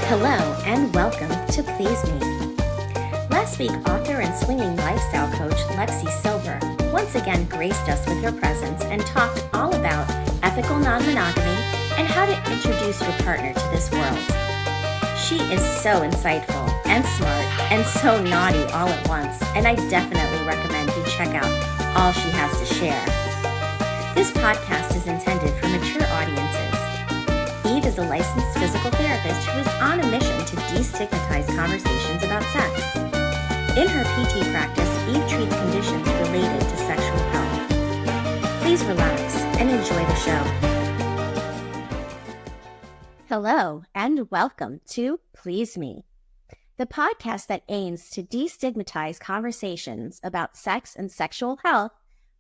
Hello and welcome to Please Me. Last week, author and swinging lifestyle coach Lexi Silver once again graced us with her presence and talked all about ethical non-monogamy and how to introduce your partner to this world. She is so insightful and smart and so naughty all at once, and I definitely recommend you check out all she has to share. This podcast is intended for mature audiences. Eve is a licensed physical therapist who is on a mission to destigmatize conversations about sex. In her PT practice, Eve treats conditions related to sexual health. Please relax and enjoy the show. Hello and welcome to Please Me, the podcast that aims to destigmatize conversations about sex and sexual health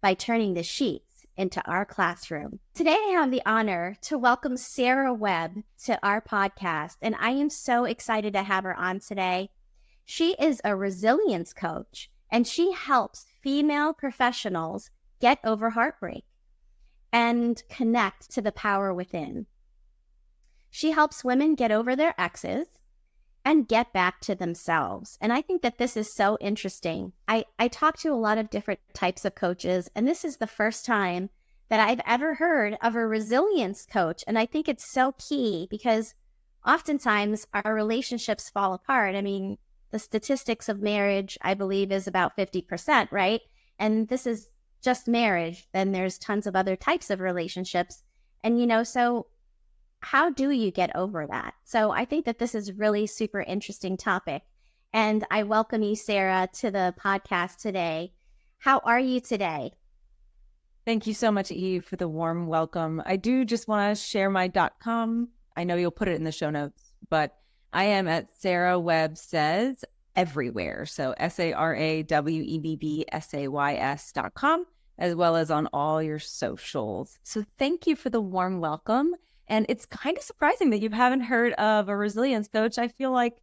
by turning the sheets into our classroom. Today, I have the honor to welcome Sara Webb to our podcast, and I am so excited to have her on today. She is a resilience coach, and she helps female professionals get over heartbreak and connect to the power within. She helps women get over their exes and get back to themselves. And I think that this is so interesting. I talk to a lot of different types of coaches, and this is the first time that I've ever heard of a resilience coach. And I think it's so key because oftentimes our relationships fall apart. I mean, the statistics of marriage, I believe, is about 50%, right? And this is just marriage. Then there's tons of other types of relationships. And, so how do you get over that? So I think that this is really super interesting topic. And I welcome you, Sara, to the podcast today. How are you today? Thank you so much, Eve, for the warm welcome. I do just want to share my .com. I know you'll put it in the show notes, but I am at Sara Webb Says everywhere. So SarawebBsays.com, as well as on all your socials. So thank you for the warm welcome. And it's kind of surprising that you haven't heard of a resilience coach. I feel like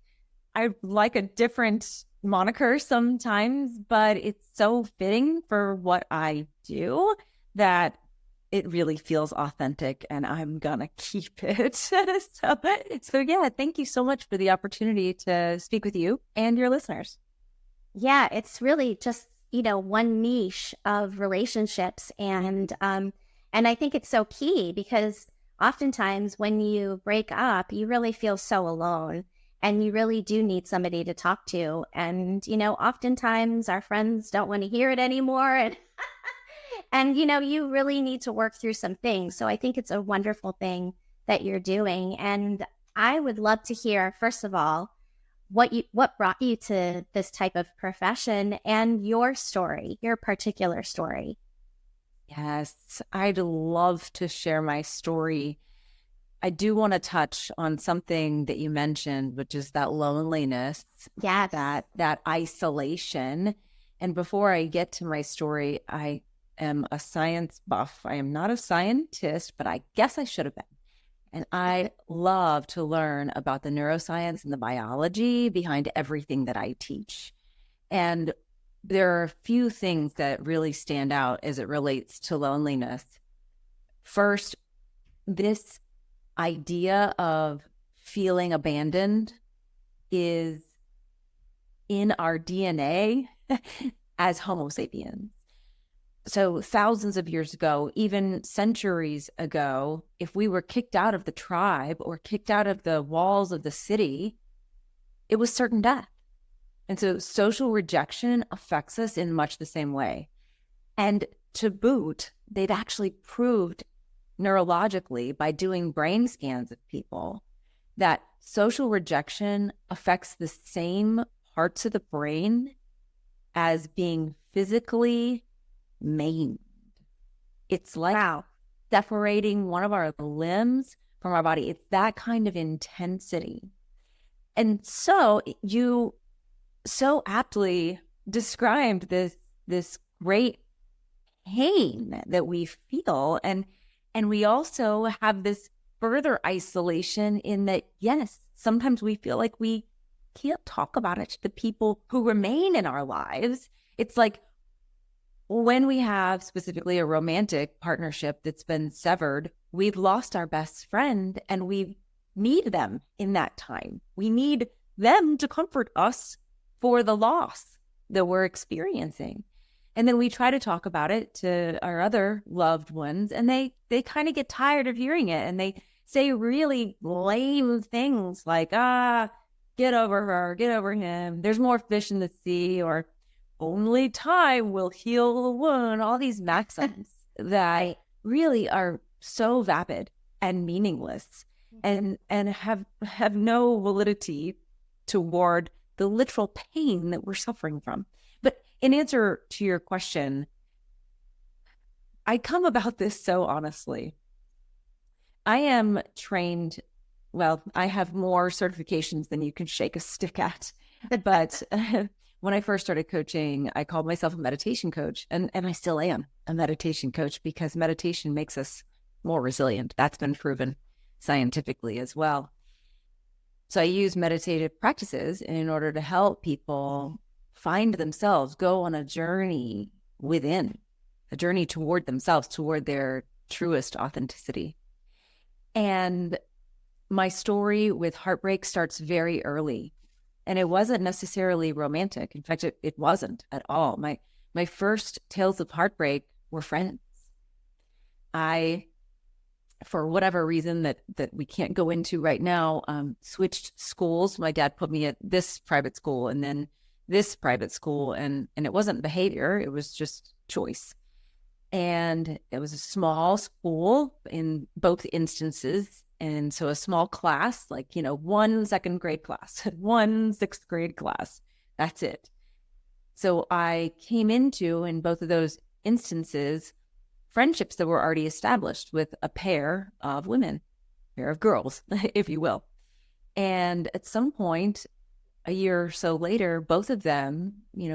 I like a different moniker sometimes, but it's so fitting for what I do that it really feels authentic, and I'm gonna keep it. So yeah, thank you so much for the opportunity to speak with you and your listeners. Yeah, it's really just, one niche of relationships. And I think it's so key because oftentimes when you break up, you really feel so alone and you really do need somebody to talk to. And, oftentimes our friends don't want to hear it anymore. And you really need to work through some things. So I think it's a wonderful thing that you're doing. And I would love to hear, first of all, what brought you to this type of profession and your story, your particular story. Yes, I'd love to share my story. I do want to touch on something that you mentioned, which is that loneliness, yes, that isolation. And before I get to my story, I am a science buff. I am not a scientist, but I guess I should have been. And I love to learn about the neuroscience and the biology behind everything that I teach. And there are a few things that really stand out as it relates to loneliness. First, this idea of feeling abandoned is in our DNA as Homo sapiens. So thousands of years ago, even centuries ago, if we were kicked out of the tribe or kicked out of the walls of the city, it was certain death. And so social rejection affects us in much the same way. And to boot, they've actually proved neurologically by doing brain scans of people that social rejection affects the same parts of the brain as being physically maimed. It's like separating one of our limbs from our body. It's that kind of intensity. And so you so aptly described this great pain that we feel. And we also have this further isolation in that, yes, sometimes we feel like we can't talk about it to the people who remain in our lives. It's like when we have specifically a romantic partnership that's been severed, we've lost our best friend and we've need them in that time. We need them to comfort us for the loss that we're experiencing. And then we try to talk about it to our other loved ones, and they kind of get tired of hearing it, and they say really lame things like, get over her, get over him, there's more fish in the sea, or only time will heal the wound. All these maxims that really are so vapid and meaningless, and have no validity toward the literal pain that we're suffering from. But in answer to your question, I come about this so honestly. I am trained, well, I have more certifications than you can shake a stick at. But when I first started coaching, I called myself a meditation coach, and I still am a meditation coach, because meditation makes us more resilient. That's been proven scientifically as well. So I use meditative practices in order to help people find themselves, go on a journey within, a journey toward themselves, toward their truest authenticity. And my story with heartbreak starts very early, and it wasn't necessarily romantic. In fact, it wasn't at all. My first tales of heartbreak were friends. I, for whatever reason that we can't go into right now, switched schools. My dad put me at this private school and then this private school, and it wasn't behavior, it was just choice. And it was a small school in both instances. And so a small class, like, one second grade class, one sixth grade class, that's it. So I came into, in both of those instances, friendships that were already established with a pair of women, pair of girls, if you will. And at some point, a year or so later, both of them,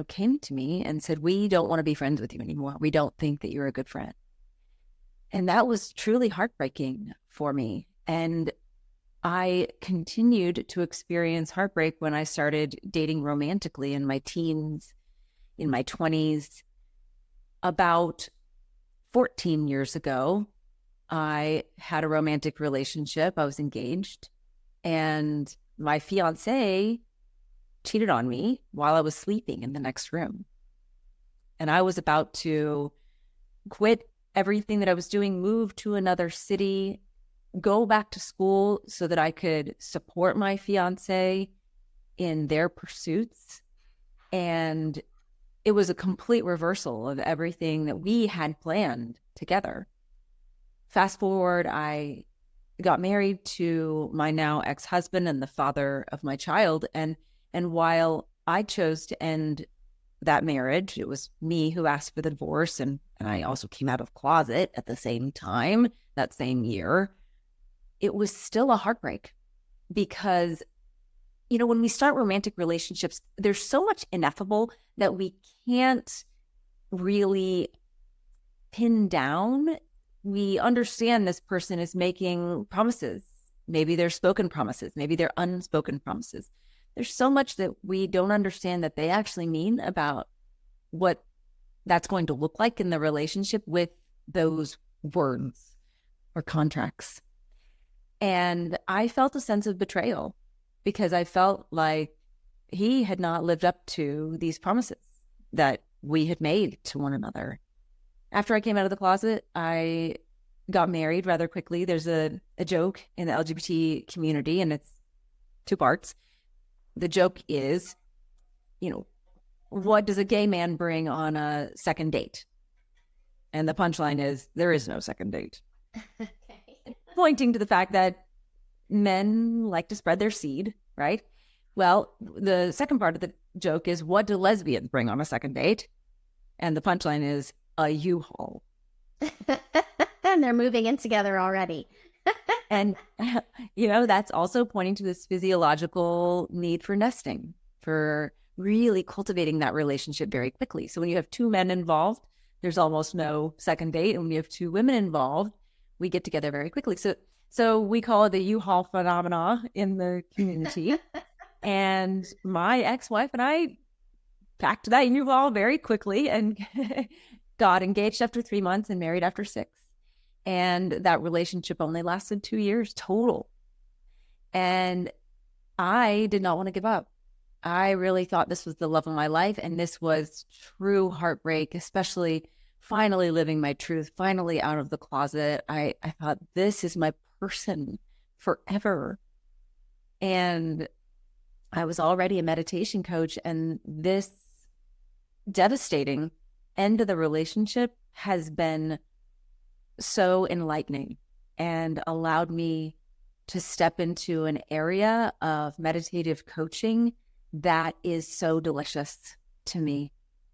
came to me and said, we don't want to be friends with you anymore. We don't think that you're a good friend. And that was truly heartbreaking for me. And I continued to experience heartbreak when I started dating romantically in my teens, in my 20s. About 14 years ago, I had a romantic relationship. I was engaged, and my fiance cheated on me while I was sleeping in the next room. And I was about to quit everything that I was doing, move to another city, go back to school so that I could support my fiance in their pursuits. And it was a complete reversal of everything that we had planned together. Fast forward, I got married to my now ex-husband and the father of my child. And while I chose to end that marriage, it was me who asked for the divorce. And I also came out of closet at the same time, that same year. It was still a heartbreak, because, when we start romantic relationships, there's so much ineffable that we can't really pin down. We understand this person is making promises. Maybe they're spoken promises. Maybe they're unspoken promises. There's so much that we don't understand that they actually mean about what that's going to look like in the relationship with those words or contracts. And I felt a sense of betrayal, because I felt like he had not lived up to these promises that we had made to one another. After I came out of the closet, I got married rather quickly. There's a joke in the LGBT community, and it's two parts. The joke is, what does a gay man bring on a second date? And the punchline is, there is no second date. Okay. Pointing to the fact that men like to spread their seed, right? Well, the second part of the joke is, what do lesbians bring on a second date? And the punchline is a U-Haul. And they're moving in together already. And, that's also pointing to this physiological need for nesting, for really cultivating that relationship very quickly. So when you have two men involved, there's almost no second date. And when you have two women involved, we get together very quickly. So we call it the U-Haul phenomena in the community. And my ex-wife and I packed that U-Haul very quickly and got engaged after 3 months and married after 6. And that relationship only lasted 2 years total. And I did not want to give up. I really thought this was the love of my life. And this was true heartbreak, especially finally living my truth, finally out of the closet. I thought, this is my person forever. And I was already a meditation coach, and this devastating end of the relationship has been so enlightening and allowed me to step into an area of meditative coaching that is so delicious to me.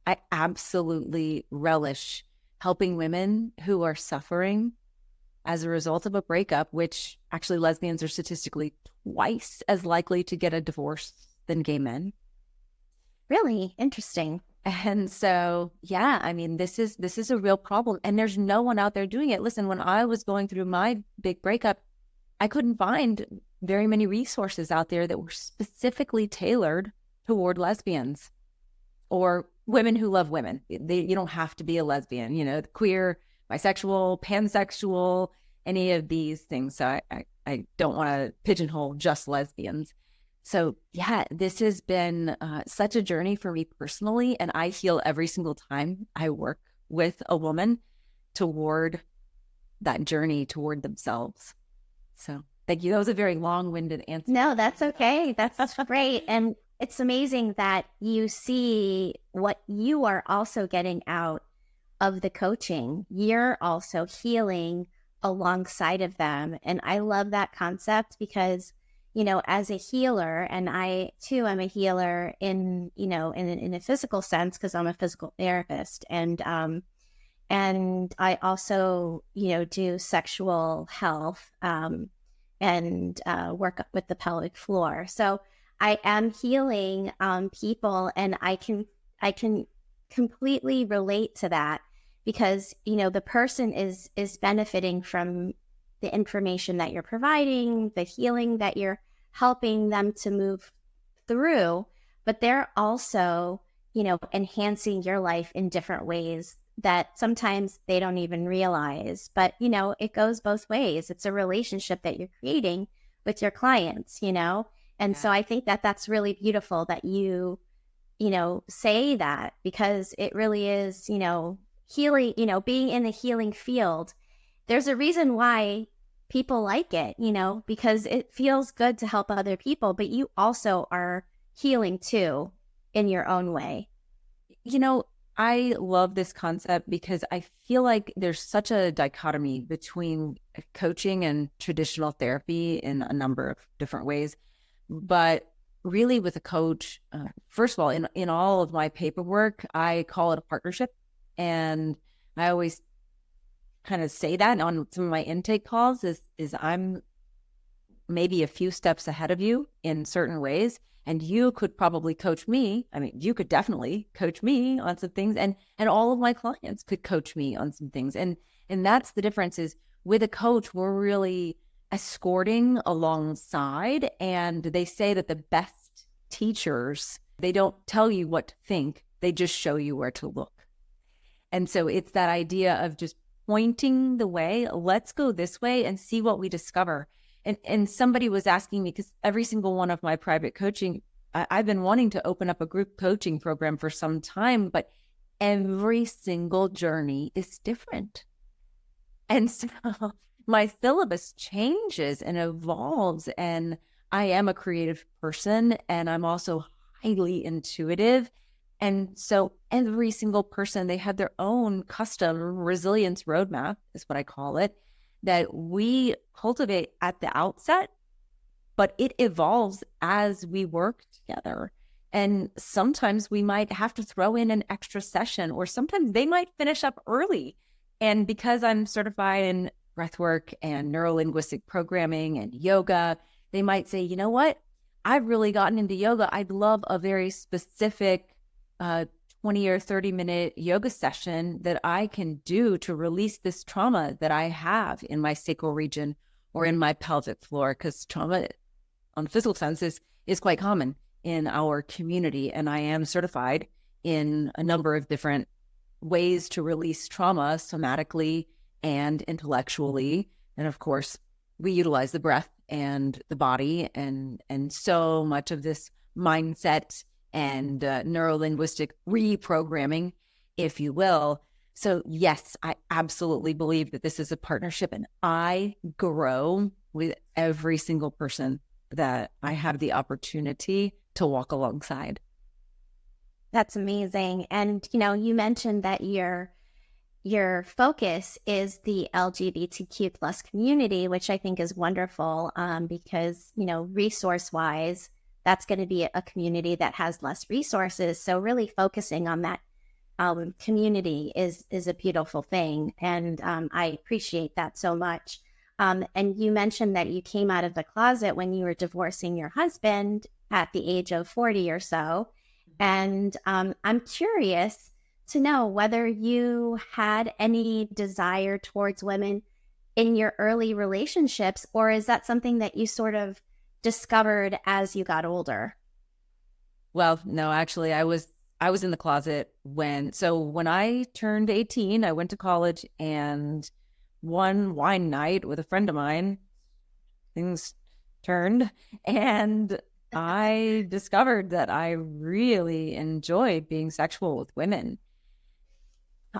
I absolutely relish helping women who are suffering as a result of a breakup, which actually lesbians are statistically twice as likely to get a divorce than gay men. Really interesting. And so, yeah, I mean, this is a real problem, and there's no one out there doing it. Listen, when I was going through my big breakup, I couldn't find very many resources out there that were specifically tailored toward lesbians or women who love women. You don't have to be a lesbian, queer, bisexual, pansexual, any of these things. So I don't want to pigeonhole just lesbians. So yeah, this has been such a journey for me personally, and I heal every single time I work with a woman toward that journey toward themselves. So thank you. That was a very long-winded answer. No, that's okay. That's great. And it's amazing that you see what you are also getting out of the coaching. You're also healing alongside of them. And I love that concept because, as a healer, and I too am a healer in a physical sense, because I'm a physical therapist. And I also, do sexual health, and work with the pelvic floor. So I am healing people, and I can completely relate to that because, the person is benefiting from the information that you're providing, the healing that you're helping them to move through, but they're also, enhancing your life in different ways that sometimes they don't even realize. But, it goes both ways. It's a relationship that you're creating with your clients, And so I think that that's really beautiful that you say that, because it really is, healing, being in the healing field. There's a reason why people like it, because it feels good to help other people, but you also are healing too in your own way. I love this concept because I feel like there's such a dichotomy between coaching and traditional therapy in a number of different ways. But really with a coach, first of all, in all of my paperwork, I call it a partnership. And I always kind of say that on some of my intake calls is I'm maybe a few steps ahead of you in certain ways. And you could probably coach me. I mean, you could definitely coach me on some things, and all of my clients could coach me on some things. And that's the difference is with a coach, we're really escorting alongside. And they say that the best teachers, they don't tell you what to think. They just show you where to look. And so it's that idea of just pointing the way. Let's go this way and see what we discover. And somebody was asking me, because every single one of my private coaching, I've been wanting to open up a group coaching program for some time, but every single journey is different. And so my syllabus changes and evolves, and I am a creative person, and I'm also highly intuitive. And so every single person, they have their own custom resilience roadmap, is what I call it, that we cultivate at the outset, but it evolves as we work together. And sometimes we might have to throw in an extra session, or sometimes they might finish up early. And because I'm certified in breathwork and neurolinguistic programming and yoga, they might say, you know what? I've really gotten into yoga. I'd love a very specific 20 or 30-minute yoga session that I can do to release this trauma that I have in my sacral region or in my pelvic floor, because trauma on the physical sense is quite common in our community. And I am certified in a number of different ways to release trauma somatically and intellectually. And of course, we utilize the breath and the body, and so much of this mindset and neurolinguistic reprogramming, if you will. So yes, I absolutely believe that this is a partnership, and I grow with every single person that I have the opportunity to walk alongside. That's amazing. And, you know, you mentioned that your focus is the LGBTQ plus community, which I think is wonderful, because, you know, resource wise, that's going to be a community that has less resources. So really focusing on that community is a beautiful thing. And I appreciate that so much. And you mentioned that you came out of the closet when you were divorcing your husband at the age of 40 or so. And I'm curious to know whether you had any desire towards women in your early relationships, or is that something that you sort of discovered as you got older? Well, no, actually, I was in the closet when I turned 18, I went to college, and one wine night with a friend of mine, things turned, and I discovered that I really enjoyed being sexual with women.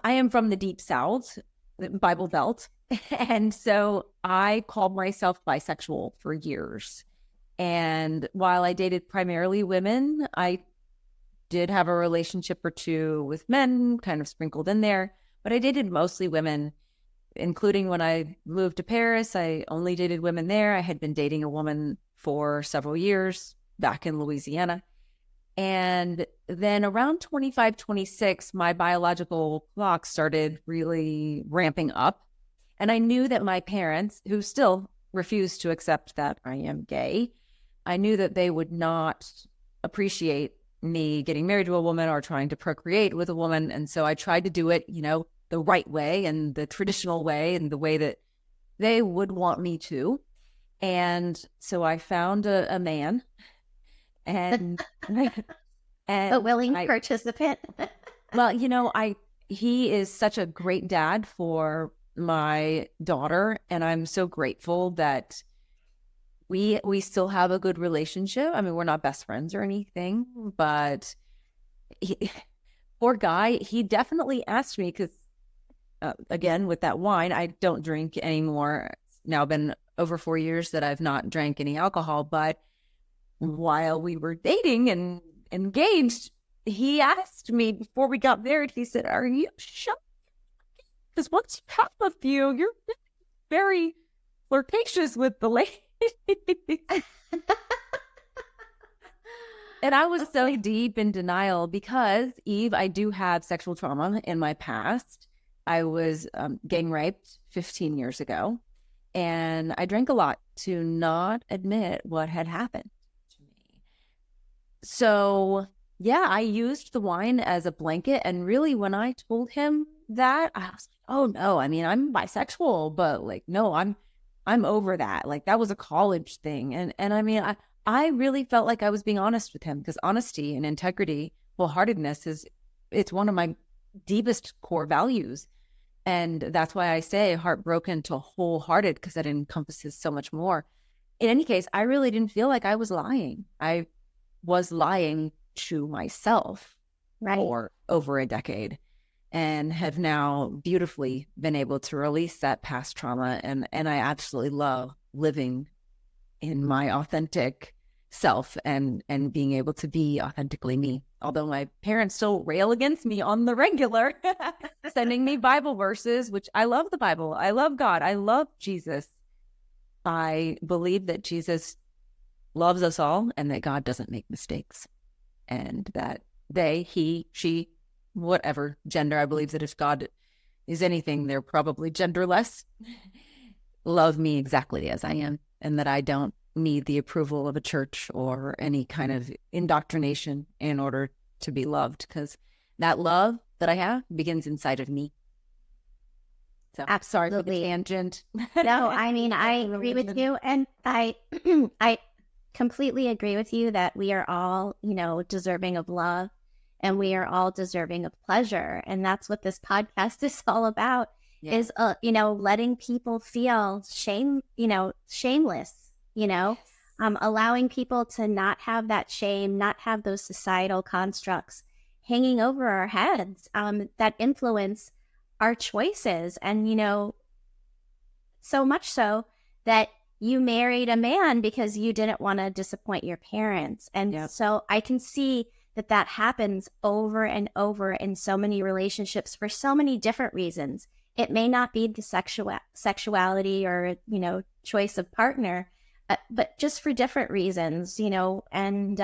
I am from the Deep South, Bible Belt, and so I called myself bisexual for years. And while I dated primarily women, I did have a relationship or two with men kind of sprinkled in there, but I dated mostly women, including when I moved to Paris. I only dated women there. I had been dating a woman for several years back in Louisiana. And then around 25, 26, my biological clock started really ramping up. And I knew that my parents, who still refused to accept that I am gay, I knew that they would not appreciate me getting married to a woman or trying to procreate with a woman. And so I tried to do it, you know, the right way and the traditional way and the way that they would want me to. And so I found a man and A willing participant. Well, you know, he is such a great dad for my daughter, and I'm so grateful that we still have a good relationship. I mean, we're not best friends or anything, but poor guy, he definitely asked me because, again, with that wine, I don't drink anymore. It's now been over 4 years that I've not drank any alcohol, but while we were dating and engaged, he asked me before we got married, he said, "Are you sure? Because once you have a few, you're very flirtatious with the lady." And I was so deep in denial because, Eve, I do have sexual trauma in my past. I was gang raped 15 years ago, and I drank a lot to not admit what had happened to me. So, yeah, I used the wine as a blanket. And really, when I told him that, I was like, oh, no, I mean, I'm bisexual, but like, no, I'm over that. Like, that was a college thing. And I mean, I really felt like I was being honest with him, because honesty and integrity, wholeheartedness it's one of my deepest core values. And that's why I say heartbroken to wholehearted, because that encompasses so much more. In any case, I really didn't feel like I was lying. I was lying to myself for over a decade, and have now beautifully been able to release that past trauma. And I absolutely love living in my authentic self and being able to be authentically me. Although my parents still rail against me on the regular, sending me Bible verses, which I love the Bible. I love God. I love Jesus. I believe that Jesus loves us all and that God doesn't make mistakes, and that they, he, she, whatever gender, I believe that if God is anything, they're probably genderless, love me exactly as I am, and that I don't need the approval of a church or any kind of indoctrination in order to be loved, because that love that I have begins inside of me. So Absolutely. Sorry for the tangent. No, I mean, I agree with you. And I completely agree with you that we are all, you know, deserving of love, and we are all deserving of pleasure. And that's what this podcast is all about, is, you know, letting people feel shameless you know, allowing people to not have that shame, not have those societal constructs hanging over our heads that influence our choices. And, you know, so much so that you married a man because you didn't want to disappoint your parents. And so I can see that that happens over and over in so many relationships for so many different reasons. It may not be the sexuality or, you know, choice of partner, but just for different reasons, you know, and,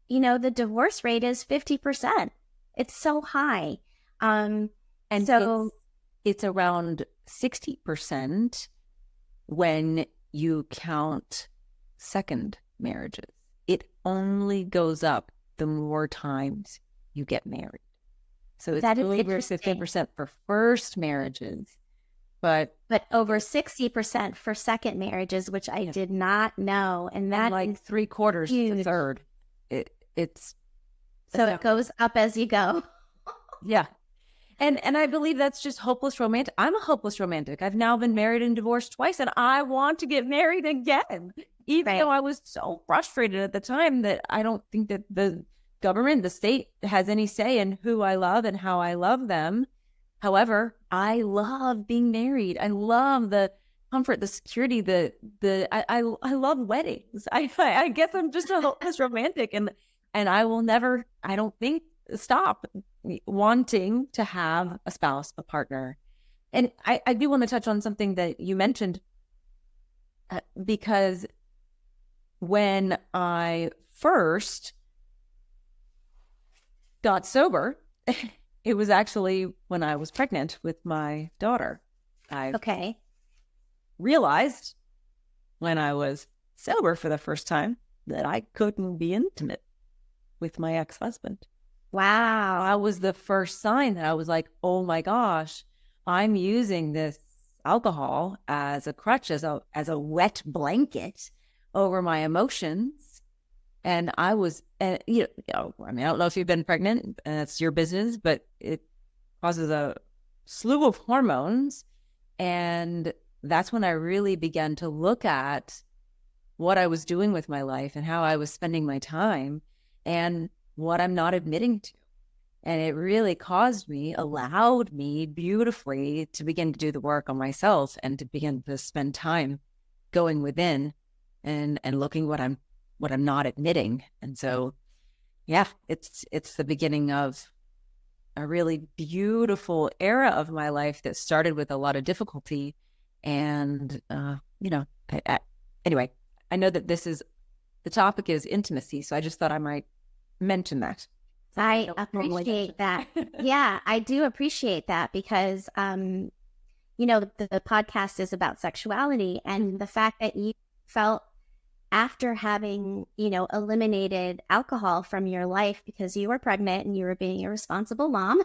you know, the divorce rate is 50%. It's so high. And so it's around 60% when you count second marriages. It only goes up the more times you get married. So it's over 15% for first marriages, but over 60% for second marriages, which I did not know. And that like 3/4 to a third. It's so it goes up as you go. Yeah. And I believe that's just hopeless romantic. I'm a hopeless romantic. I've now been married and divorced twice, and I want to get married again. Even though I was so frustrated at the time that I don't think that the government, the state, has any say in who I love and how I love them. However, I love being married. I love the comfort, the security, I love weddings. I guess I'm just a hopeless romantic, and I will never, I don't think, stop wanting to have a spouse, a partner. And I do want to touch on something that you mentioned, because when I first got sober, it was actually when I was pregnant with my daughter. I realized when I was sober for the first time that I couldn't be intimate with my ex-husband. Wow. That was the first sign that I was like, oh my gosh, I'm using this alcohol as a crutch, as a wet blanket over my emotions. And I was, you know, I mean, I don't know if you've been pregnant, and it's your business, but it causes a slew of hormones. And that's when I really began to look at what I was doing with my life and how I was spending my time and what I'm not admitting to. And it really allowed me beautifully to begin to do the work on myself and to begin to spend time going within and looking what I'm not admitting. And so, yeah, it's the beginning of a really beautiful era of my life that started with a lot of difficulty. And, you know, anyway, I know that the topic is intimacy. So I just thought I might mention that. I appreciate that. Yeah, I do appreciate that because, you know, the podcast is about sexuality, and the fact that you felt after having, you know, eliminated alcohol from your life because you were pregnant and you were being a responsible mom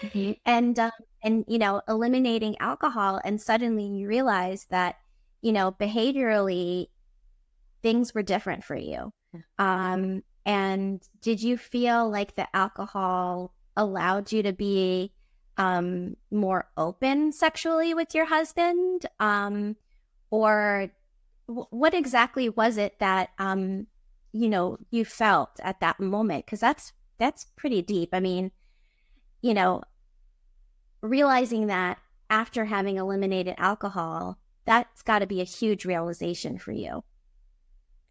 Mm-hmm. and, you know, eliminating alcohol, and suddenly you realize that, you know, behaviorally things were different for you. And did you feel like the alcohol allowed you to be more open sexually with your husband? Or what exactly was it that, you know, you felt at that moment? Because that's pretty deep. I mean, you know, realizing that after having eliminated alcohol, that's got to be a huge realization for you.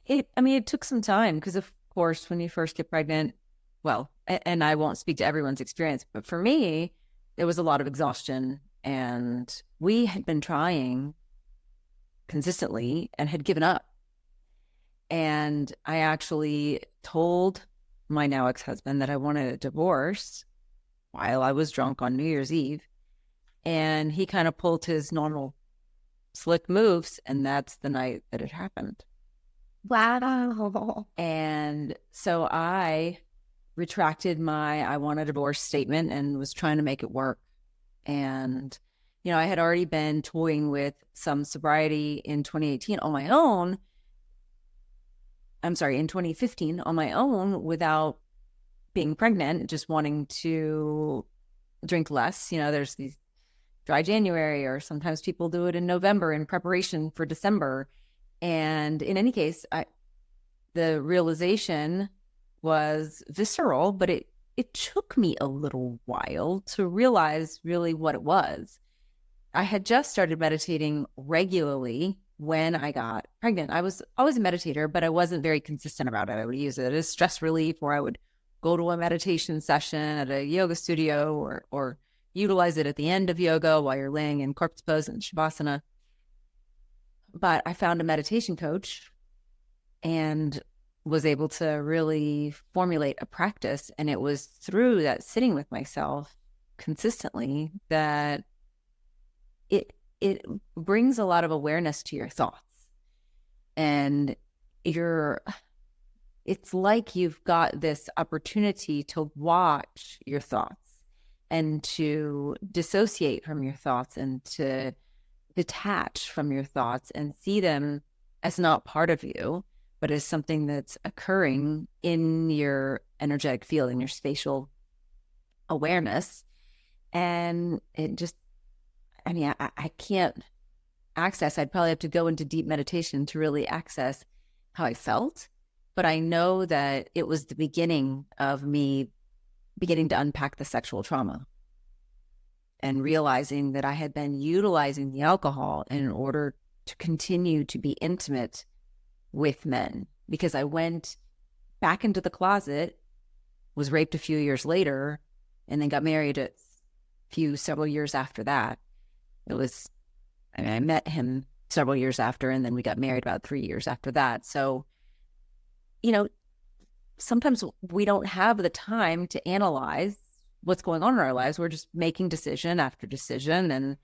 It took some time because, of course, when you first get pregnant, well, and I won't speak to everyone's experience, but for me, there was a lot of exhaustion, and we had been trying consistently and had given up. And I actually told my now ex-husband that I wanted a divorce while I was drunk on New Year's Eve. And he kind of pulled his normal slick moves, and that's the night that it happened. Wow. And so I retracted my I want a divorce statement and was trying to make it work. And, you know, I had already been toying with some sobriety in 2018 on my own. I'm sorry, in 2015 on my own without being pregnant, just wanting to drink less. You know, there's these dry January, or sometimes people do it in November in preparation for December. And in any case, the realization was visceral, but it took me a little while to realize really what it was. I had just started meditating regularly when I got pregnant. I was always a meditator, but I wasn't very consistent about it. I would use it as stress relief, or I would go to a meditation session at a yoga studio, or utilize it at the end of yoga while you're laying in corpse pose and shavasana. But I found a meditation coach and was able to really formulate a practice. And it was through that sitting with myself consistently that it brings a lot of awareness to your thoughts. And it's like you've got this opportunity to watch your thoughts and to dissociate from your thoughts and to detach from your thoughts and see them as not part of you, but as something that's occurring in your energetic field, in your spatial awareness. And it just, I can't access, I'd probably have to go into deep meditation to really access how I felt. But I know that it was the beginning of me beginning to unpack the sexual trauma and realizing that I had been utilizing the alcohol in order to continue to be intimate with men, because I went back into the closet, was raped a few years later, and then got married several years after that. I met him several years after, and then we got married about 3 years after that. So, sometimes we don't have the time to analyze what's going on in our lives. We're just making decision after decision, and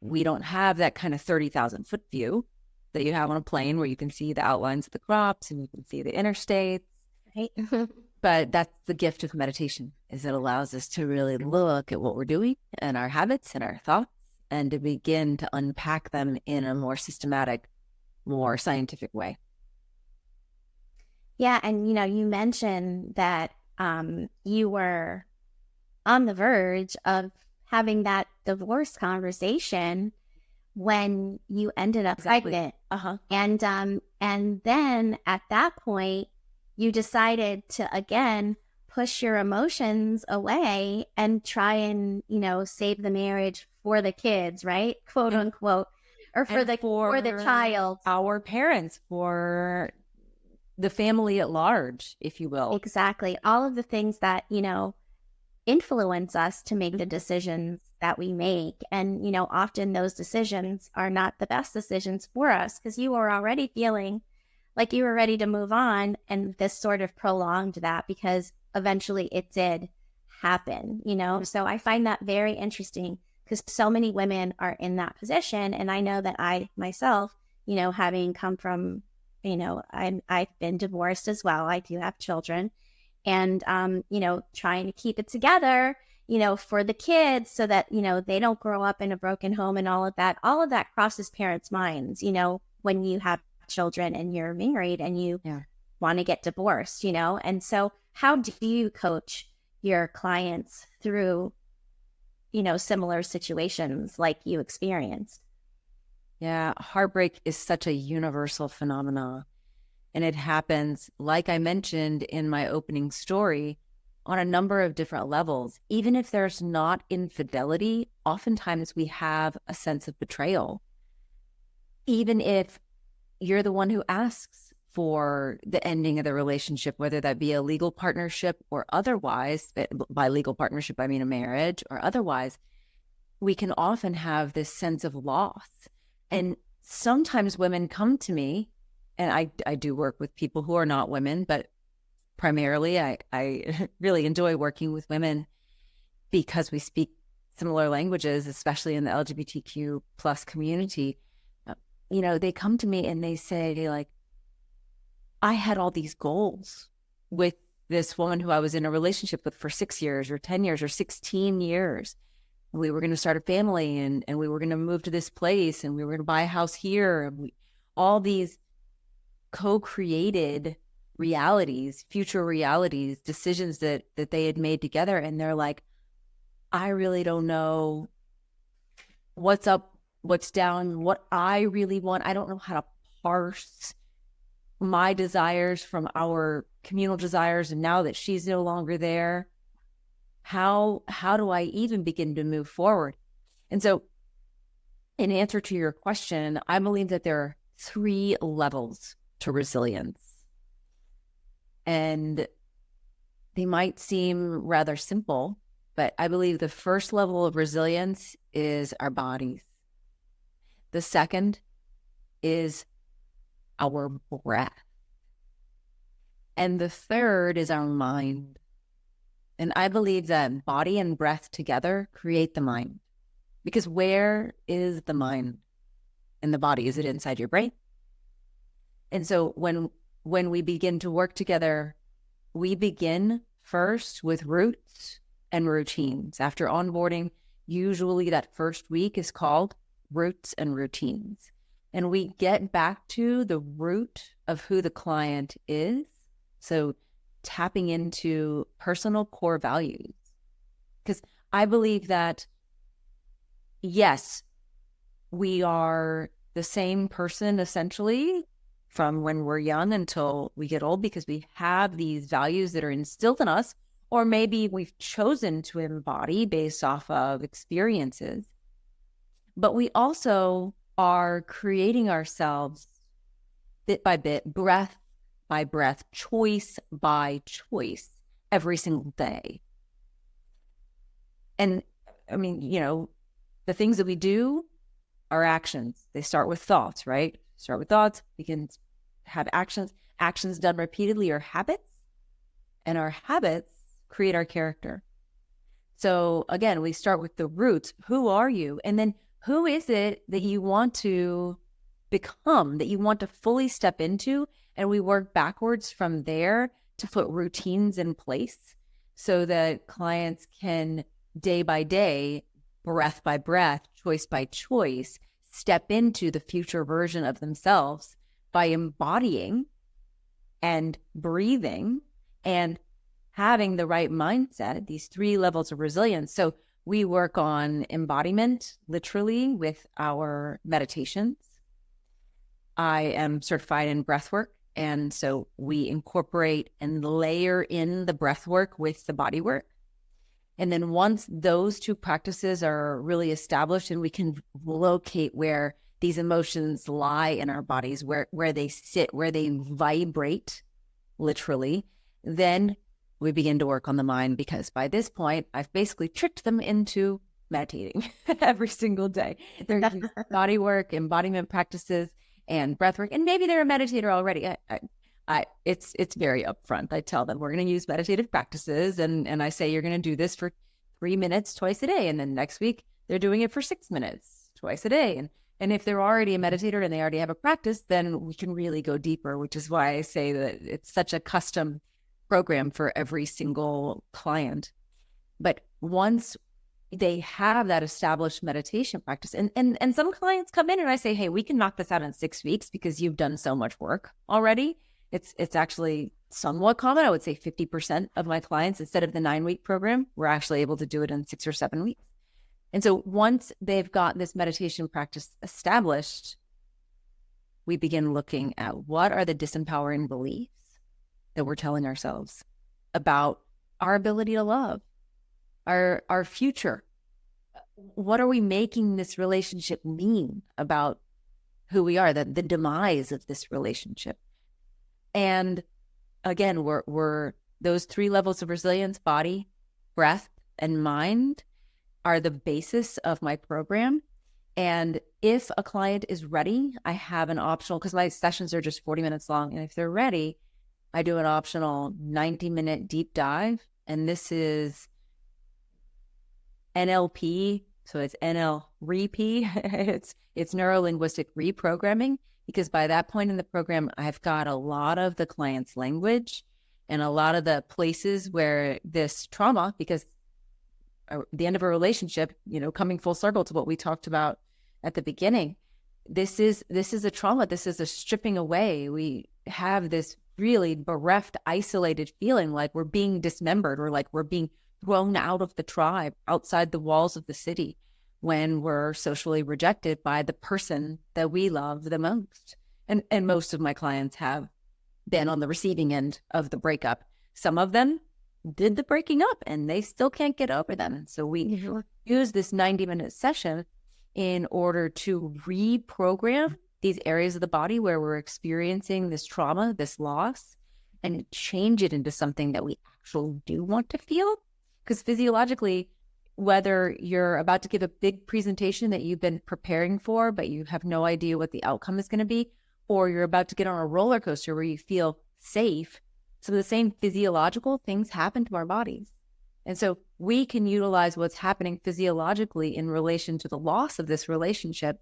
we don't have that kind of 30,000-foot view that you have on a plane where you can see the outlines of the crops and you can see the interstates. Right? But that's the gift of meditation, is it allows us to really look at what we're doing and our habits and our thoughts, and to begin to unpack them in a more systematic, more scientific way. Yeah. And, you mentioned that you were on the verge of having that divorce conversation when you ended up pregnant. And then at that point, you decided to, again, push your emotions away and try and, save the marriage for the kids, right? Quote unquote, or for the child. Our parents, for the family at large, if you will. Exactly. All of the things that, influence us to make the decisions that we make. And, often those decisions are not the best decisions for us, because you were already feeling like you were ready to move on. And this sort of prolonged that, because eventually it did happen, So I find that very interesting, because so many women are in that position. And I know that I myself, having come from, I've been divorced as well. I do have children. And, trying to keep it together, for the kids, so that, they don't grow up in a broken home, and all of that crosses parents' minds, when you have children and you're married and you want to get divorced, And so how do you coach your clients through, similar situations like you experienced? Yeah, heartbreak is such a universal phenomenon. And it happens, like I mentioned in my opening story, on a number of different levels. Even if there's not infidelity, oftentimes we have a sense of betrayal. Even if you're the one who asks for the ending of the relationship, whether that be a legal partnership or otherwise, by legal partnership, I mean a marriage or otherwise, we can often have this sense of loss. And sometimes women come to me, and I do work with people who are not women, but primarily I really enjoy working with women because we speak similar languages, especially in the LGBTQ plus community. They come to me and they say, like, I had all these goals with this woman who I was in a relationship with for 6 years or 10 years or 16 years. We were going to start a family and we were going to move to this place and we were going to buy a house here. And all these co-created realities, future realities, decisions that they had made together. And they're like, I really don't know what's up, what's down, what I really want. I don't know how to parse my desires from our communal desires. And now that she's no longer there, how do I even begin to move forward? And so in answer to your question, I believe that there are 3 levels to resilience. And they might seem rather simple, but I believe the first level of resilience is our bodies. The second is our breath. And the third is our mind. And I believe that body and breath together create the mind. Because where is the mind in the body? Is it inside your brain? And so when we begin to work together, we begin first with roots and routines. After onboarding, usually that first week is called roots and routines. And we get back to the root of who the client is. So tapping into personal core values. Because I believe that, yes, we are the same person essentially from when we're young until we get old, because we have these values that are instilled in us, or maybe we've chosen to embody based off of experiences. But we also are creating ourselves bit by bit, breath by breath, choice by choice, every single day. And I mean, the things that we do are actions. They start with thoughts, right? Start with thoughts, we can have actions. Actions done repeatedly are habits, and our habits create our character. So again, we start with the roots. Who are you? And then who is it that you want to become, that you want to fully step into? And we work backwards from there to put routines in place so that clients can day by day, breath by breath, choice by choice, step into the future version of themselves by embodying and breathing and having the right mindset, these 3 levels of resilience. So we work on embodiment, literally, with our meditations. I am certified in breath work. And so we incorporate and layer in the breath work with the body work. And then once those 2 practices are really established and we can locate where these emotions lie in our bodies, where they sit, where they vibrate, literally, then we begin to work on the mind, because by this point, I've basically tricked them into meditating every single day. There's body work, embodiment practices, and breath work. And maybe they're a meditator already. It's very upfront. I tell them we're going to use meditative practices, and I say you're going to do this for 3 minutes twice a day, and then next week they're doing it for 6 minutes twice a day. And if they're already a meditator and they already have a practice, then we can really go deeper, which is why I say that it's such a custom program for every single client. But once they have that established meditation practice, and some clients come in and I say, hey, we can knock this out in 6 weeks because you've done so much work already. It's actually somewhat common. I would say 50% of my clients, instead of the 9-week program, we're actually able to do it in 6 or 7 weeks. And so once they've got this meditation practice established, we begin looking at what are the disempowering beliefs that we're telling ourselves about our ability to love, our future. What are we making this relationship mean about who we are, the demise of this relationship? And again, we're those 3 levels of resilience, body, breath, and mind, are the basis of my program. And if a client is ready, I have an optional, because my sessions are just 40 minutes long. And if they're ready, I do an optional 90-minute deep dive. And this is NLP. So it's NL-REP. It's neuro-linguistic reprogramming, because by that point in the program, I've got a lot of the client's language and a lot of the places where this trauma, because the end of a relationship, coming full circle to what we talked about at the beginning, this is a trauma. This is a stripping away. We have this really bereft, isolated feeling like we're being dismembered, or like we're being thrown out of the tribe, outside the walls of the city. when we're socially rejected by the person that we love the most. And most of my clients have been on the receiving end of the breakup. Some of them did the breaking up and they still can't get over them. And so we use this 90-minute session in order to reprogram these areas of the body where we're experiencing this trauma, this loss, and change it into something that we actually do want to feel. Because physiologically, whether you're about to give a big presentation that you've been preparing for, but you have no idea what the outcome is going to be, or you're about to get on a roller coaster where you feel safe, some of the same physiological things happen to our bodies. And so we can utilize what's happening physiologically in relation to the loss of this relationship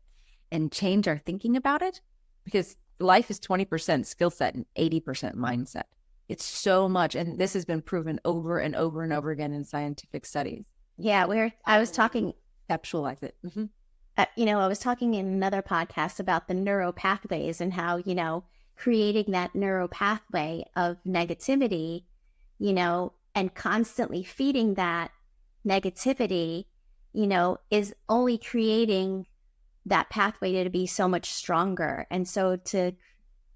and change our thinking about it, because life is 20% skill set and 80% mindset. It's so much. And this has been proven over and over and over again in scientific studies. Yeah, I was talking, Conceptualize it. I was talking in another podcast about the neural pathways and how, creating that neural pathway of negativity, and constantly feeding that negativity, is only creating that pathway to be so much stronger. And so to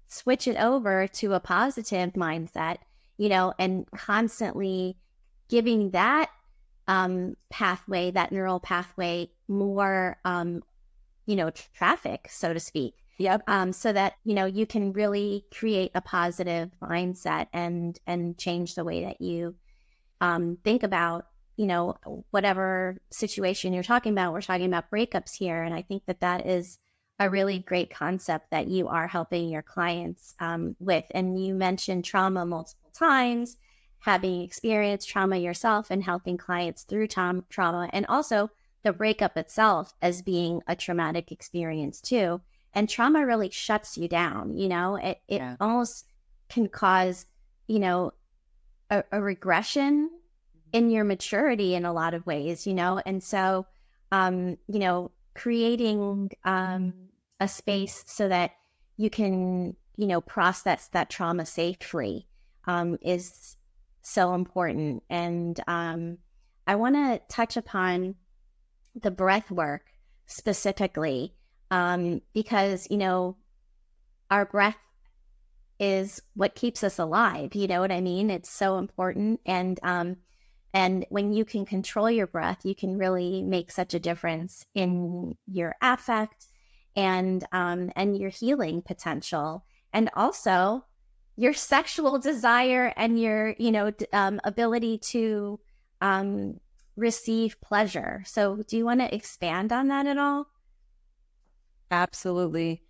switch it over to a positive mindset, and constantly giving that pathway, that neural pathway, more, traffic, so to speak. Yep. So that, you can really create a positive mindset and change the way that you think about, whatever situation you're talking about. We're talking about breakups here. And I think that is a really great concept that you are helping your clients with. And you mentioned trauma multiple times, having experienced trauma yourself and helping clients through trauma, and also the breakup itself as being a traumatic experience too. And trauma really shuts you down, it almost can cause, a regression in your maturity in a lot of ways, and so, creating a space so that you can, process that trauma safely is so important. And I want to touch upon the breath work specifically, because, our breath is what keeps us alive. You know what I mean? It's so important. And when you can control your breath, you can really make such a difference in your affect and your healing potential, and also your sexual desire and your, ability to receive pleasure. So do you want to expand on that at all? Absolutely.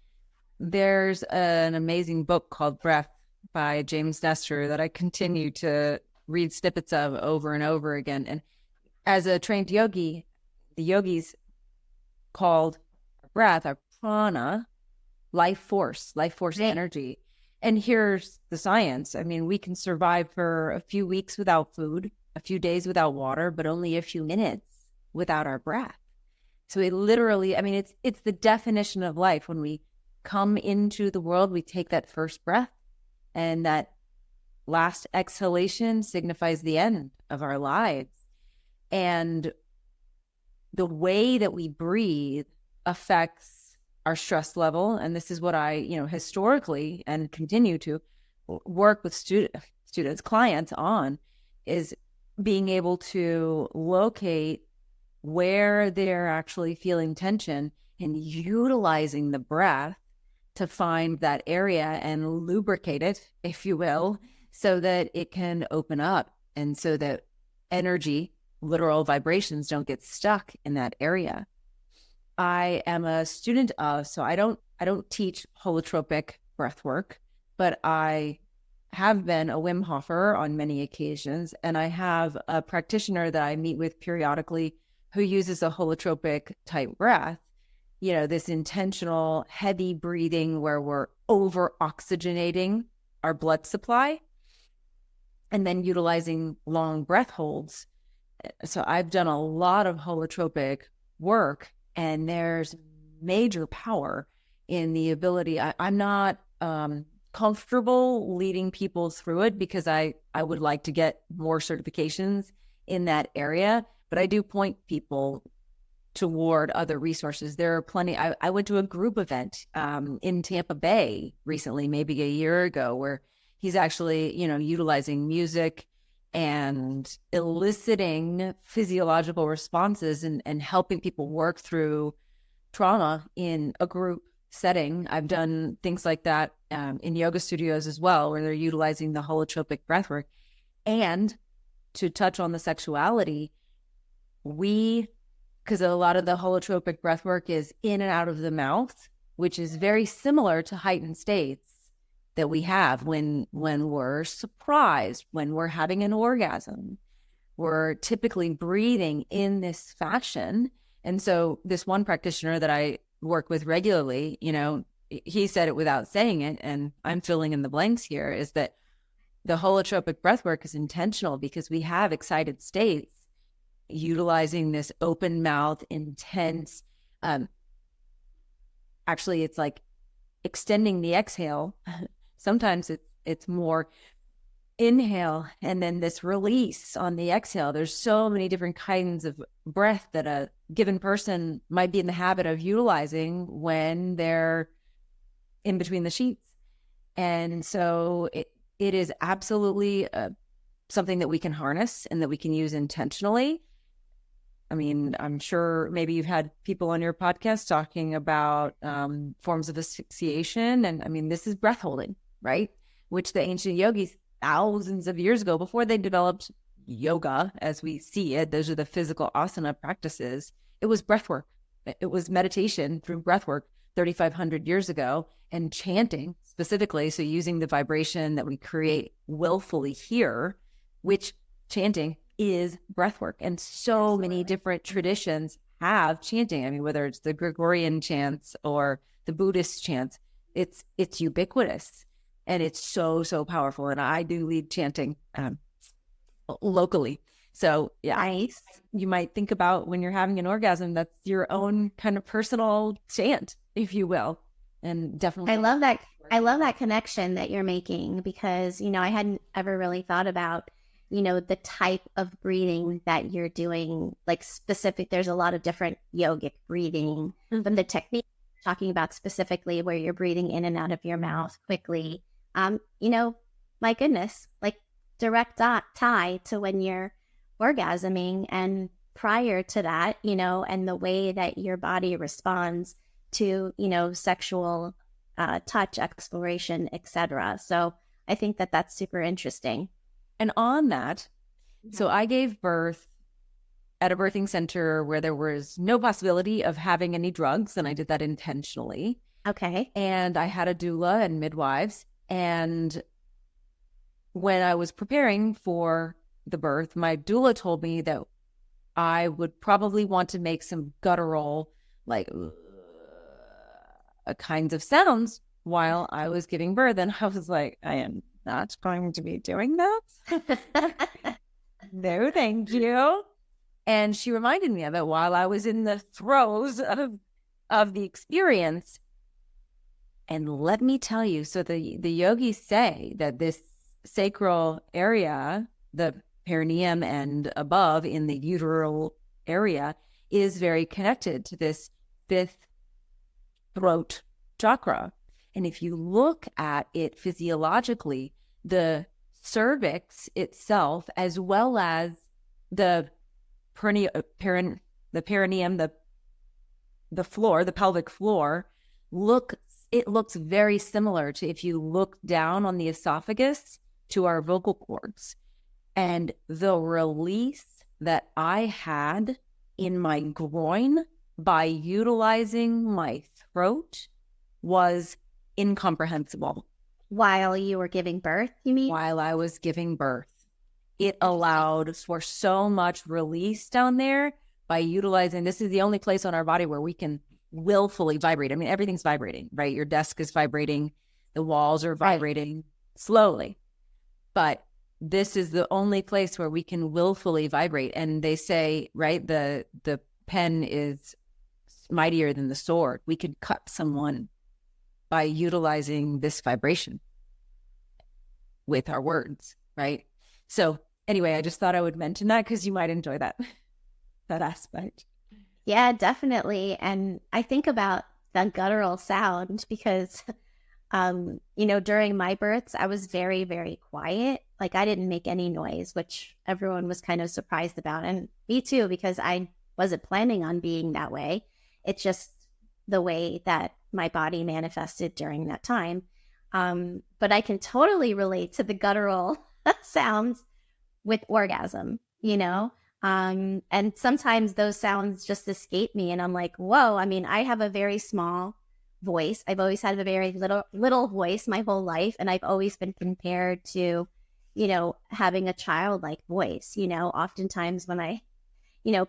There's an amazing book called Breath by James Nestor that I continue to read snippets of over and over again. And as a trained yogi, the yogis called breath our prana, life force energy. And here's the science. I mean, we can survive for a few weeks without food, a few days without water, but only a few minutes without our breath. So it literally, I mean, it's the definition of life. When we come into the world, we take that first breath, and that last exhalation signifies the end of our lives. And the way that we breathe affects our stress level. And this is what I, historically and continue to work with students, clients on, is being able to locate where they're actually feeling tension and utilizing the breath to find that area and lubricate it, if you will, so that it can open up, and so that energy, literal vibrations, don't get stuck in that area. I am a student of, so I don't teach holotropic breath work, but I have been a Wim Hofer on many occasions, and I have a practitioner that I meet with periodically who uses a holotropic type breath, this intentional heavy breathing where we're over oxygenating our blood supply, and then utilizing long breath holds. So I've done a lot of holotropic work, and there's major power in the ability. I'm not comfortable leading people through it because I would like to get more certifications in that area, but I do point people toward other resources. There are plenty. I went to a group event in Tampa Bay recently, maybe a year ago, where he's actually, utilizing music and eliciting physiological responses and helping people work through trauma in a group setting. I've done things like that in yoga studios as well, where they're utilizing the holotropic breathwork. And to touch on the sexuality, because a lot of the holotropic breathwork is in and out of the mouth, which is very similar to heightened states that we have when we're surprised, when we're having an orgasm. We're typically breathing in this fashion. And so this one practitioner that I work with regularly, he said it without saying it, and I'm filling in the blanks here, is that the holotropic breathwork is intentional because we have excited states utilizing this open mouth, intense, actually it's like extending the exhale. Sometimes it's more inhale and then this release on the exhale. There's so many different kinds of breath that a given person might be in the habit of utilizing when they're in between the sheets. And so it is absolutely something that we can harness and that we can use intentionally. I mean, I'm sure maybe you've had people on your podcast talking about forms of asphyxiation. And I mean, this is breath holding, right? Which the ancient yogis thousands of years ago, before they developed yoga as we see it, those are the physical asana practices. It was breath work. It was meditation through breath work 3,500 years ago, and chanting specifically. So using the vibration that we create willfully here, which chanting is breath work. And so many different traditions have chanting. I mean, whether it's the Gregorian chants or the Buddhist chants, it's ubiquitous. And it's so, so powerful. And I do lead chanting locally. So yeah, Nice. You might think about when you're having an orgasm, that's your own kind of personal chant, if you will. And definitely. I love that. I love that connection that you're making because, I hadn't ever really thought about, the type of breathing that you're doing, like specific. There's a lot of different yogic breathing, but the technique talking about specifically where you're breathing in and out of your mouth quickly. My goodness, like direct tie to when you're orgasming and prior to that, and the way that your body responds to, sexual touch, exploration, etc. So I think that that's super interesting. And on that, so I gave birth at a birthing center where there was no possibility of having any drugs, and I did that intentionally. Okay. And I had a doula and midwives. And when I was preparing for the birth, my doula told me that I would probably want to make some guttural, like kinds of sounds while I was giving birth. And I was like, I am not going to be doing that. No, thank you. And she reminded me of it while I was in the throes of the experience. And let me tell you, so the yogis say that this sacral area, the perineum and above in the uteral area, is very connected to this fifth throat chakra. And if you look at it physiologically, the cervix itself, as well as the perineum, the floor, the pelvic floor, looks very similar to if you look down on the esophagus to our vocal cords. And the release that I had in my groin by utilizing my throat was incomprehensible. While you were giving birth, you mean? While I was giving birth. It allowed for so much release down there by utilizing, this is the only place on our body where we can willfully vibrate. I mean, everything's vibrating, right? Your desk is vibrating. The walls are vibrating slowly. But this is the only place where we can willfully vibrate. And they say, right, the pen is mightier than the sword. We could cut someone by utilizing this vibration with our words, right? So anyway, I just thought I would mention that because you might enjoy that aspect. Yeah, definitely. And I think about the guttural sound because, during my births, I was very, very quiet. Like I didn't make any noise, which everyone was kind of surprised about. And me too, because I wasn't planning on being that way. It's just the way that my body manifested during that time. But I can totally relate to the guttural sounds with orgasm, and sometimes those sounds just escape me and I'm like, whoa, I mean, I have a very small voice. I've always had a very little voice my whole life. And I've always been compared to, having a childlike voice. Oftentimes when I,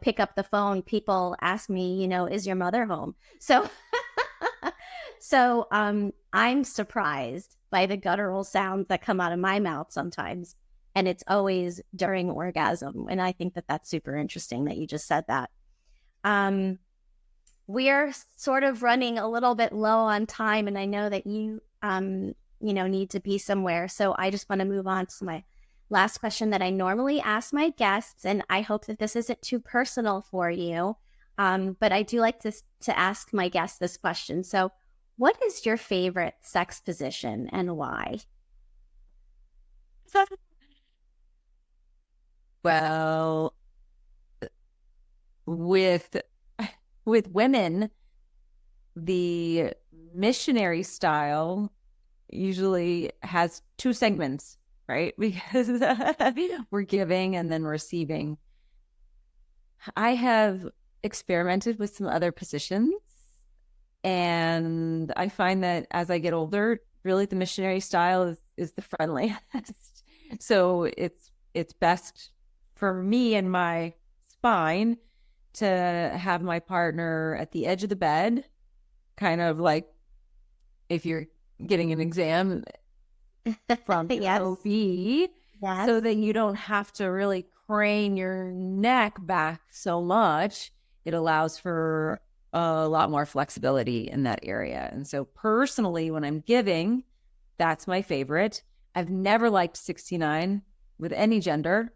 pick up the phone, people ask me, is your mother home? So I'm surprised by the guttural sounds that come out of my mouth sometimes. And it's always during orgasm. And I think that that's super interesting that you just said that. We're sort of running a little bit low on time. And I know that you, need to be somewhere. So I just want to move on to my last question that I normally ask my guests. And I hope that this isn't too personal for you. But I do like to ask my guests this question. So what is your favorite sex position and why? Well, with women, the missionary style usually has two segments, right? Because we're giving and then receiving. I have experimented with some other positions, and I find that as I get older, really the missionary style is the friendliest. So it's best for me and my spine to have my partner at the edge of the bed, kind of like if you're getting an exam from the Yes. OB, Yes. so that you don't have to really crane your neck back so much. It allows for a lot more flexibility in that area. And so personally, when I'm giving, that's my favorite. I've never liked 69 with any gender.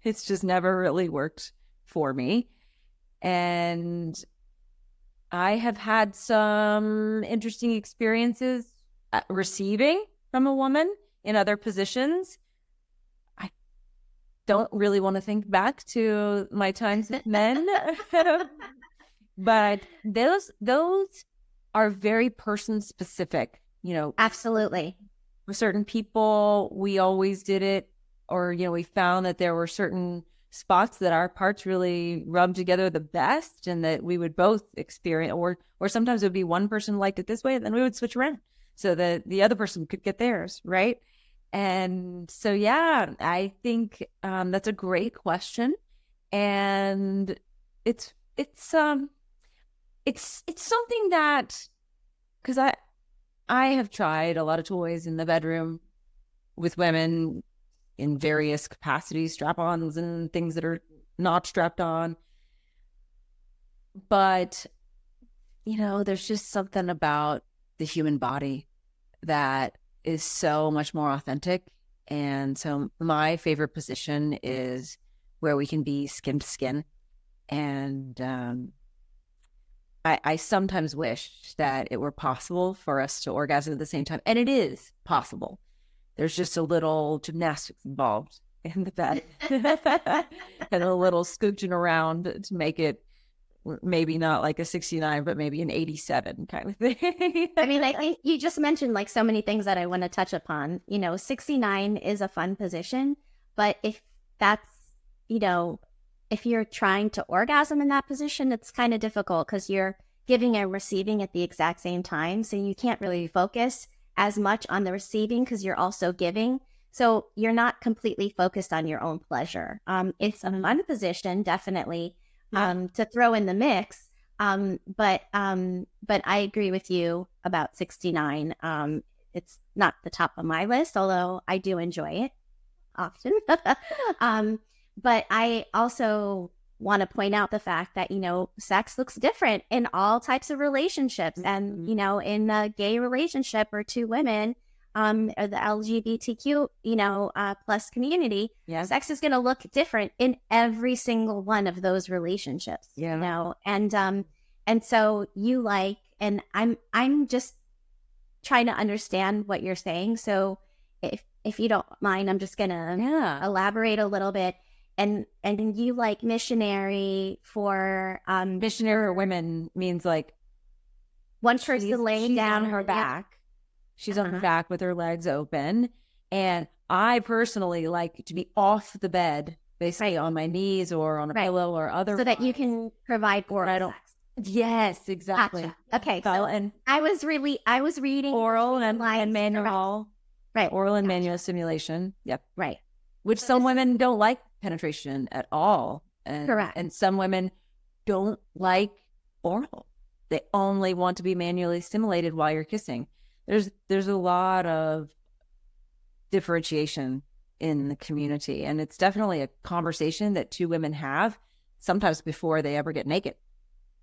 It's just never really worked for me. And I have had some interesting experiences receiving from a woman in other positions. I don't really want to think back to my times with men, but those are very person specific. Absolutely. With certain people, we always did it, or we found that there were certain spots that our parts really rubbed together the best, and that we would both experience, or sometimes it would be one person liked it this way, and then we would switch around so that the other person could get theirs, right? And so, yeah, I think that's a great question, and it's something that, because I have tried a lot of toys in the bedroom with women in various capacities, strap-ons and things that are not strapped on. But, there's just something about the human body that is so much more authentic. And so my favorite position is where we can be skin to skin. And I sometimes wish that it were possible for us to orgasm at the same time. And it is possible. There's just a little gymnastics involved in the bed and a little scooching around to make it maybe not like a 69, but maybe an 87 kind of thing. I mean, I think you just mentioned like so many things that I want to touch upon. 69 is a fun position, but if that's, if you're trying to orgasm in that position, it's kind of difficult because you're giving and receiving at the exact same time. So you can't really focus as much on the receiving because you're also giving. So you're not completely focused on your own pleasure. It's a fun position, definitely, to throw in the mix. But I agree with you about 69. It's not the top of my list, although I do enjoy it often. But I also want to point out the fact that, sex looks different in all types of relationships. And, in a gay relationship or two women, or the LGBTQ, plus community, Yes. sex is going to look different in every single one of those relationships. Yeah. And so you like, and I'm just trying to understand what you're saying. So if you don't mind, I'm just gonna elaborate a little bit. And you like missionary for Missionary for women means like one person laying down on her back. She's on her back with her legs open. And I personally like to be off the bed, basically on my knees or on a pillow or other. So that you can provide oral sex. Yes, exactly. Gotcha. Okay. So, and I was reading oral and manual. Right. Oral and manual stimulation. Yep. Right. Which some women don't like penetration at all. And, correct. And some women don't like oral. They only want to be manually stimulated while you're kissing. There's a lot of differentiation in the community. And it's definitely a conversation that two women have sometimes before they ever get naked.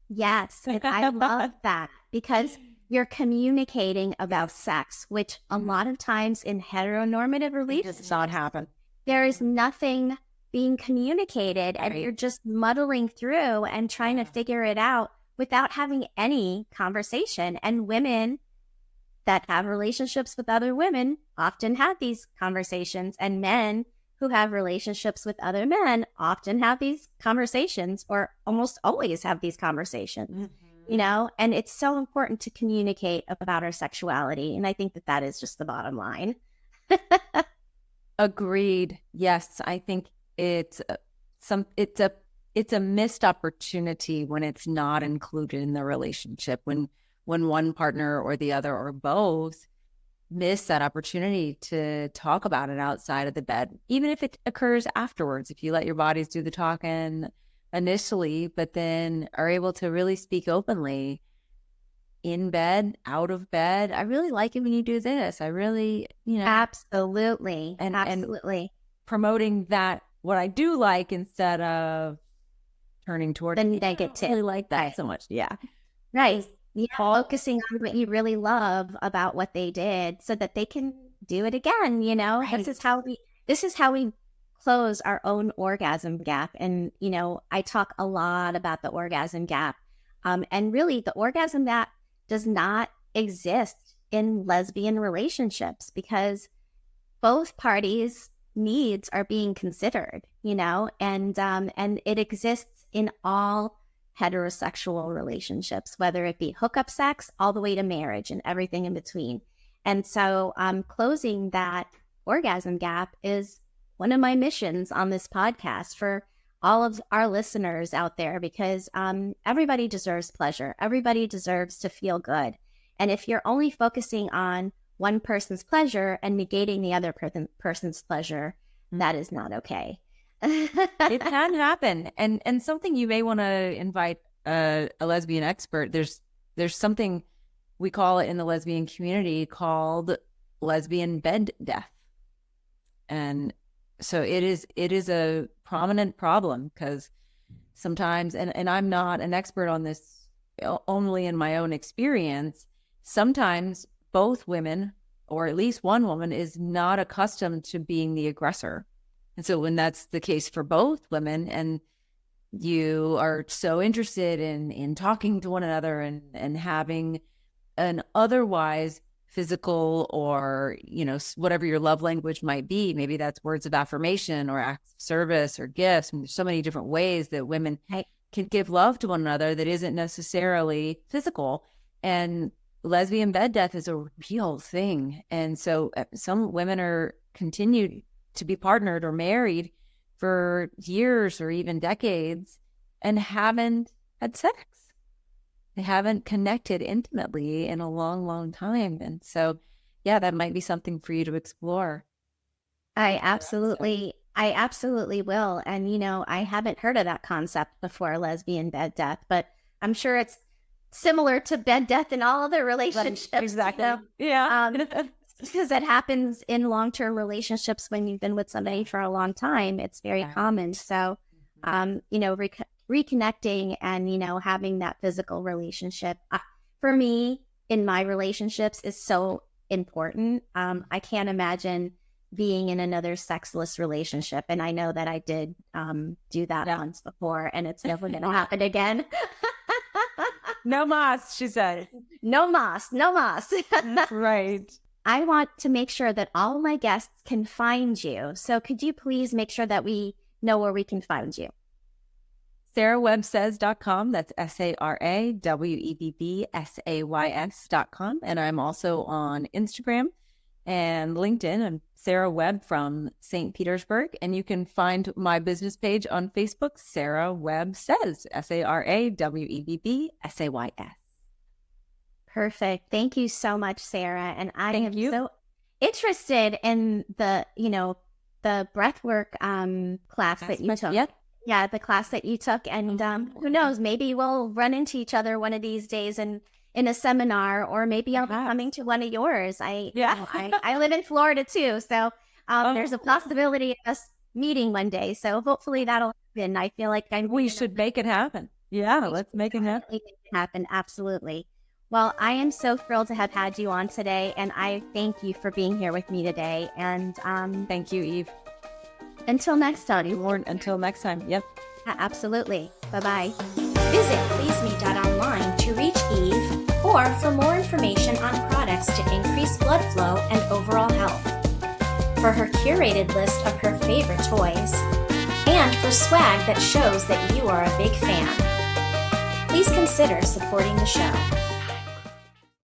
Yes. And I love that because you're communicating about sex, which a lot of times in heteronormative relationships does not happen. There is nothing being communicated and you're just muddling through and trying to figure it out without having any conversation. And women that have relationships with other women often have these conversations, and men who have relationships with other men often have these conversations, or almost always have these conversations, and it's so important to communicate about our sexuality. And I think that is just the bottom line. Agreed. Yes. I think it's a missed opportunity when it's not included in the relationship, when one partner or the other or both miss that opportunity to talk about it outside of the bed, even if it occurs afterwards. If you let your bodies do the talking initially, but then are able to really speak openly in bed, out of bed. I really like it when you do this. I really, Absolutely. And promoting that, what I do like, instead of turning toward the negative. I really like that so much. Yeah. Right. Focusing on what you really love about what they did so that they can do it again, Right. This is how we close our own orgasm gap. And, I talk a lot about the orgasm gap. And really the orgasm gap does not exist in lesbian relationships because both parties' needs are being considered, and it exists in all heterosexual relationships, whether it be hookup sex all the way to marriage and everything in between. And so closing that orgasm gap is one of my missions on this podcast for all of our listeners out there, because everybody deserves pleasure. Everybody deserves to feel good. And if you're only focusing on one person's pleasure and negating the other person's pleasure, that is not okay. It can happen. And something you may want to invite a lesbian expert. There's something we call it in the lesbian community called lesbian bed death. And so it is a prominent problem because sometimes, and I'm not an expert on this, only in my own experience, sometimes both women, or at least one woman, is not accustomed to being the aggressor. And so when that's the case for both women, and you are so interested in talking to one another and having an otherwise physical or, whatever your love language might be, maybe that's words of affirmation or acts of service or gifts. And there's so many different ways that women can give love to one another that isn't necessarily physical. And lesbian bed death is a real thing. And so some women are continued to be partnered or married for years or even decades and haven't had sex. They haven't connected intimately in a long, long time. And so, yeah, that might be something for you to explore. I absolutely will. And, I haven't heard of that concept before, lesbian bed death, but I'm sure it's similar to bed death in all other relationships. Exactly. Yeah. Because it happens in long-term relationships when you've been with somebody for a long time. It's very common. So, reconnecting and, having that physical relationship for me in my relationships is so important. I can't imagine being in another sexless relationship. And I know that I did do that once before, and it's never going to happen again. No mas, she said. No mas, no mas. Right. I want to make sure that all my guests can find you. So could you please make sure that we know where we can find you? SaraWebbSays.com. That's SaraWebbSays.com. And I'm also on Instagram and LinkedIn. I'm Sara Webb from St. Petersburg. And you can find my business page on Facebook, Sara Webb Says, SaraWebbSays. Perfect. Thank you so much, Sara. And I am so interested in the breathwork class that you took. Yep. Yeah, the class that you took. And who knows, maybe we'll run into each other one of these days in a seminar, or maybe I'll be coming to one of yours. I live in Florida too. So there's a possibility of us meeting one day. So hopefully that'll happen. I feel like we should make it happen. Yeah, let's make it happen. Make it happen. Absolutely. Well, I am so thrilled to have had you on today, and I thank you for being here with me today. And thank you, Eve. Until next time. Until next time. Yep. Absolutely. Bye-bye. Visit pleaseme.online to reach Eve, or for more information on products to increase blood flow and overall health, for her curated list of her favorite toys, and for swag that shows that you are a big fan. Please consider supporting the show.